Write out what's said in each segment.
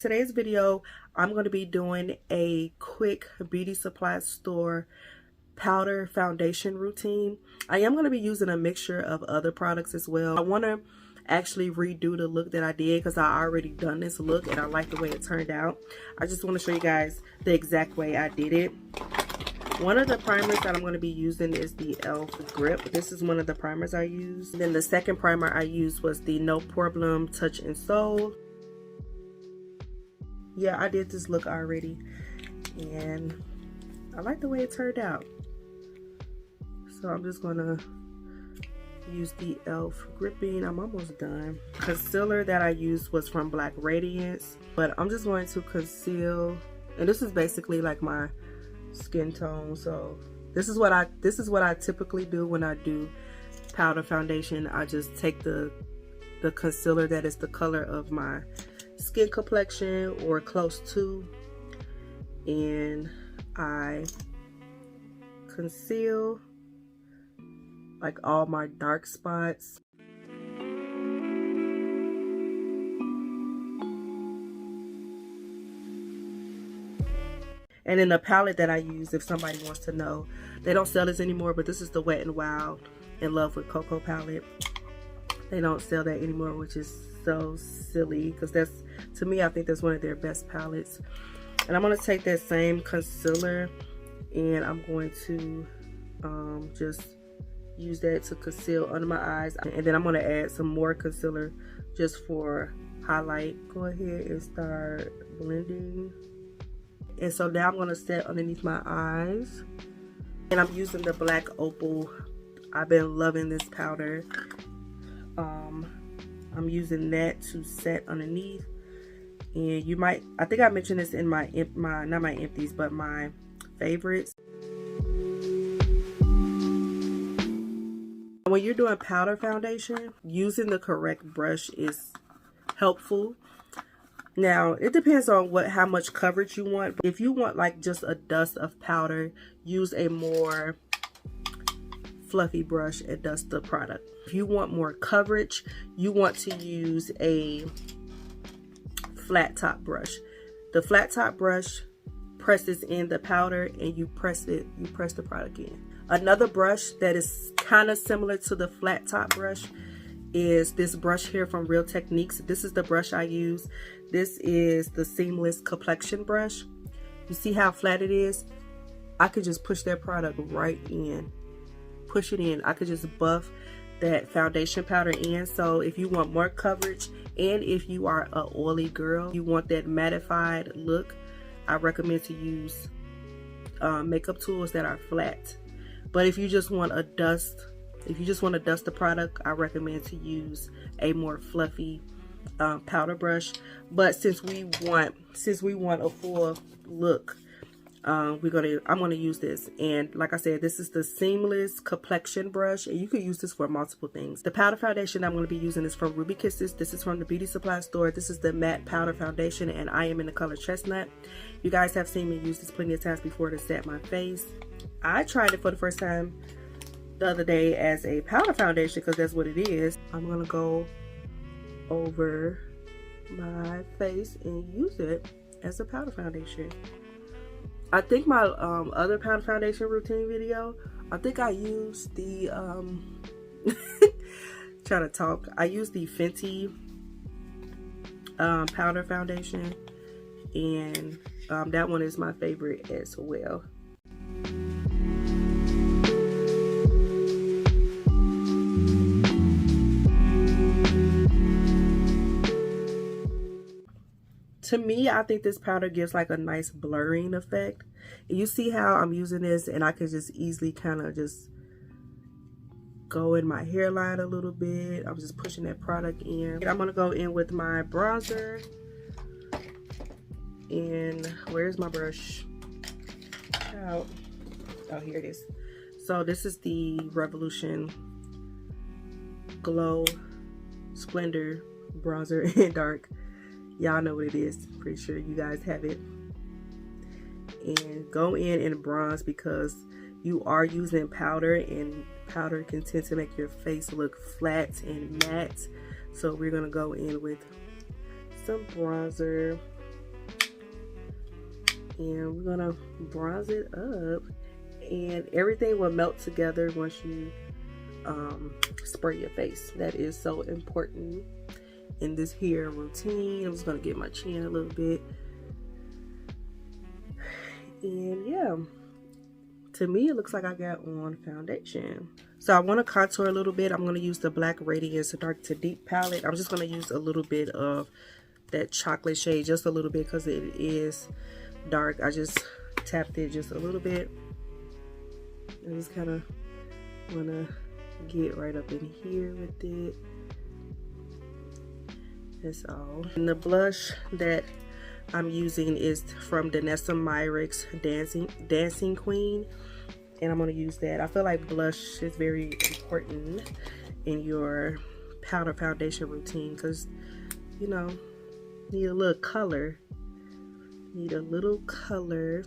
Today's video, I'm going to be doing a quick beauty supply store powder foundation routine. I am going to be using a mixture of other products as well. I want to actually redo the look that I did because I already done this look and I like the way it turned out. I just want to show you guys the exact way I did it. One of the primers that I'm going to be using is the e.l.f. Grip. This is one of the primers I used. Then the second primer I used was the No Problem Touch and Soul. Yeah, I did this look already and I like the way it turned out. So I'm just going to use the e.l.f. gripping. I'm almost done. Concealer that I used was from Radiance, but I'm just going to conceal, and this is basically like my skin tone. So this is what I typically do when I do powder foundation. I just take the concealer that is the color of my skin complexion or close to, and I conceal like all my dark spots. And then the palette that I use, if somebody wants to know, they don't sell this anymore, but this is the Wet n Wild In Love with Cocoa palette. They don't sell that anymore, which is so silly because that's, to me, I think that's one of their best palettes. And I'm going to take that same concealer and I'm going to just use that to conceal under my eyes. And then I'm going to add some more concealer just for highlight. Go ahead and start blending. And so now I'm going to set underneath my eyes. And I'm using the black opal. I've been loving this powder. I'm using that to set underneath. And you might, I think I mentioned this in my not my empties, but my favorites. When you're doing powder foundation, using the correct brush is helpful. Now, it depends on how much coverage you want. If you want like just a dust of powder, use a more fluffy brush and dust the product. If you want more coverage, you want to use a flat top brush. The flat top brush presses in the powder and you press the product in. Another brush that is kind of similar to the flat top brush is this brush here from Real Techniques. This is the brush I use. This is the Seamless Complexion brush. You see how flat it is? I could just push that product right in. Push it in. I could just buff that foundation powder in. So if you want more coverage and if you are an oily girl, you want that mattified look, I recommend to use makeup tools that are flat. But if you just want a dust, the product, I recommend to use a more fluffy powder brush. But since we want a full look, I'm gonna use this. And like I said, this is the Seamless Complexion brush, and you can use this for multiple things. The powder foundation I'm gonna be using is from Ruby Kisses. This is from the beauty supply store. This is the matte powder foundation, and I am in the color Chestnut. You guys have seen me use this plenty of times before to set my face. I tried it for the first time the other day as a powder foundation because that's what it is. I'm gonna go over my face and use it as a powder foundation. I think my other powder foundation routine video, I think I used the trying to talk. I used the Fenty powder foundation, and that one is my favorite as well. To me, I think this powder gives like a nice blurring effect. And you see how I'm using this and I can just easily kind of just go in my hairline a little bit. I'm just pushing that product in. And I'm going to go in with my bronzer. And where's my brush? Oh, here it is. So this is the Revolution Glow Splendor Bronzer in Dark. Y'all know what it is. Pretty sure you guys have it. And go in bronze because you are using powder, and powder can tend to make your face look flat and matte. So we're gonna go in with some bronzer. And we're gonna bronze it up, and everything will melt together once you spray your face. That is so important in this hair routine. I'm just gonna get my chin a little bit, and yeah, to me it looks like I got on foundation. So I want to contour a little bit. I'm going to use the black Radiance dark to deep palette. I'm just going to use a little bit of that chocolate shade, just a little bit, because it is dark. I just tapped it just a little bit. I just kind of want to get right up in here with it. That's all. And the blush that I'm using is from Danessa myrics Dancing Queen, and I'm going to use that. I feel like blush is very important in your powder foundation routine, because, you know, need a little color. Need a little color.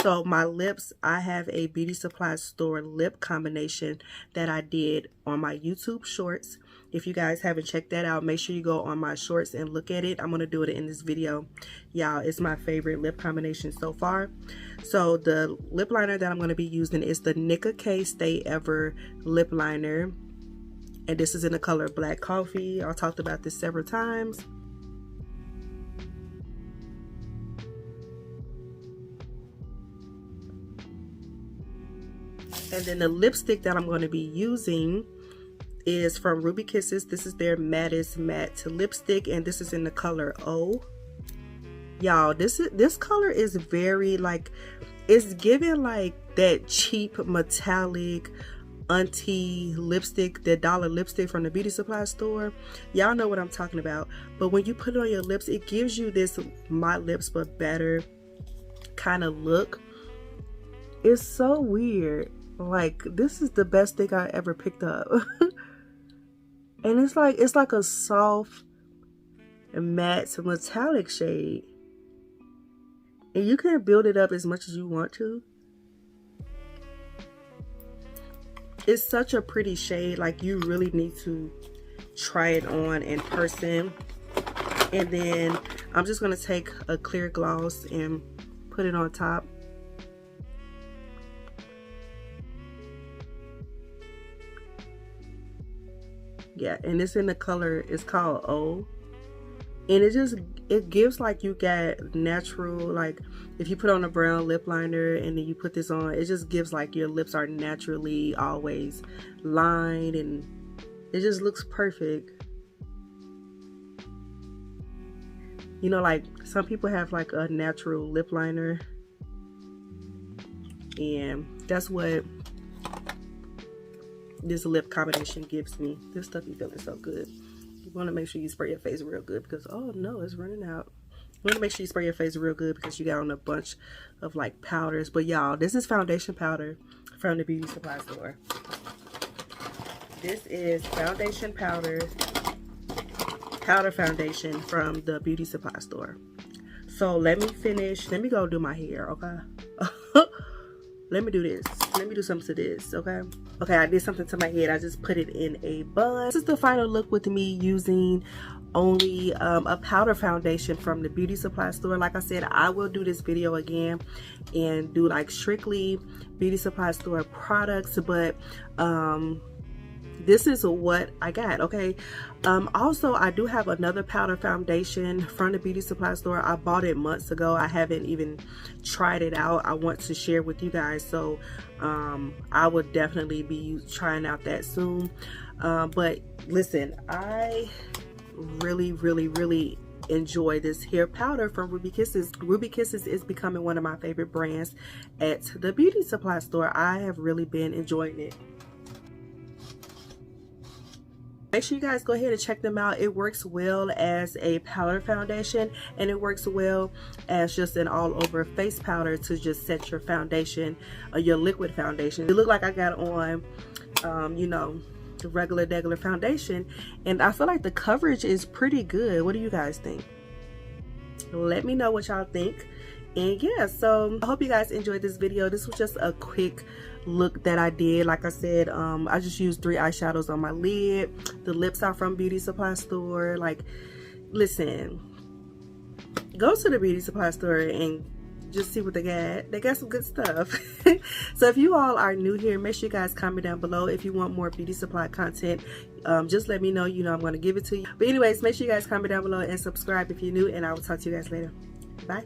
So my lips, I have a beauty supply store lip combination that I did on my YouTube shorts. If you guys haven't checked that out, make sure you go on my shorts and look at it. I'm going to do it in this video. Y'all, it's my favorite lip combination so far. So the lip liner that I'm going to be using is the Nicka K Stay Ever lip liner. And this is in the color Black Coffee. I talked about this several times. And then the lipstick that I'm going to be using is from Ruby Kisses. This is their mattest matte lipstick, and this is in the color O. Y'all, this color is very, like, it's giving like that cheap metallic auntie lipstick, that dollar lipstick from the beauty supply store. Y'all know what I'm talking about. But when you put it on your lips, it gives you this my lips but better kind of look. It's so weird. Like, this is the best thing I ever picked up. And it's like a soft matte metallic shade, and you can build it up as much as you want to. It's such a pretty shade. Like, you really need to try it on in person. And then I'm just going to take a clear gloss and put it on top. Yeah, and it's in the color, it's called O. And it gives like you got natural, like if you put on a brown lip liner and then you put this on, it just gives like your lips are naturally always lined, and it just looks perfect. You know, like some people have like a natural lip liner, and that's what this lip combination gives me. This stuff be feeling so good. You want to make sure you spray your face real good, because oh no, it's running out. You want to make sure you spray your face real good because you got on a bunch of like powders. But y'all, this is foundation powder from the beauty supply store. This is foundation powder foundation from the beauty supply store. So let me finish. Let me go do my hair, okay? Let me do this. Let me do something to this, okay? Okay, I did something to my head. I just put it in a bun. This is the final look with me using only a powder foundation from the beauty supply store. Like I said, I will do this video again and do like strictly beauty supply store products, but this is what I got, okay? Also, I do have another powder foundation from the beauty supply store. I bought it months ago. I haven't even tried it out. I want to share with you guys, so I would definitely be trying out that soon. But listen, I really enjoy this hair powder from Ruby Kisses. Ruby Kisses is becoming one of my favorite brands at the beauty supply store. I have really been enjoying it. Make sure you guys go ahead and check them out. It works well as a powder foundation, and it works well as just an all over face powder to just set your foundation, your liquid foundation. It looked like I got on, you know, the regular foundation, and I feel like the coverage is pretty good. What do you guys think? Let me know what y'all think And yeah, so I hope you guys enjoyed this video. This was just a quick look that I did. Like I said, I just used 3 eyeshadows on my lid. The lips are from beauty supply store. Like, listen, go to the beauty supply store and just see what they got. They got some good stuff. So if you all are new here, make sure you guys comment down below if you want more beauty supply content. Just let me know. You know I'm going to give it to you. But anyways, make sure you guys comment down below and subscribe if you're new, and I will talk to you guys later. Bye.